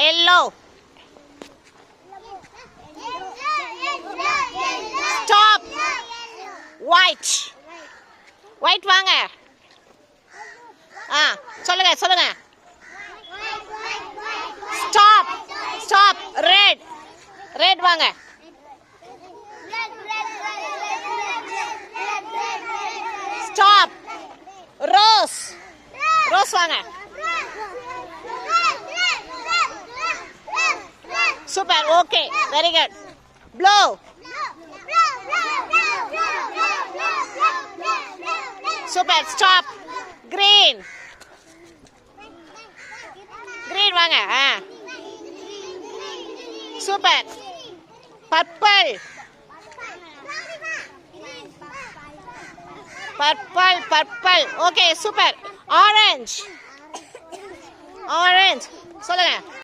Yellow. Stop. White. White வாங்க. சொல்லுங்க சொல்லுங்க. Stop. Stop. Red. Red வாங்க. Stop. Rose. Rose வாங்க. Super. Okay. Very good. Blue. Super. Stop. Green. Green வாங்க. Super. Purple. Purple. Purple. Okay. Super. Orange. Orange. சொல்லுங்க.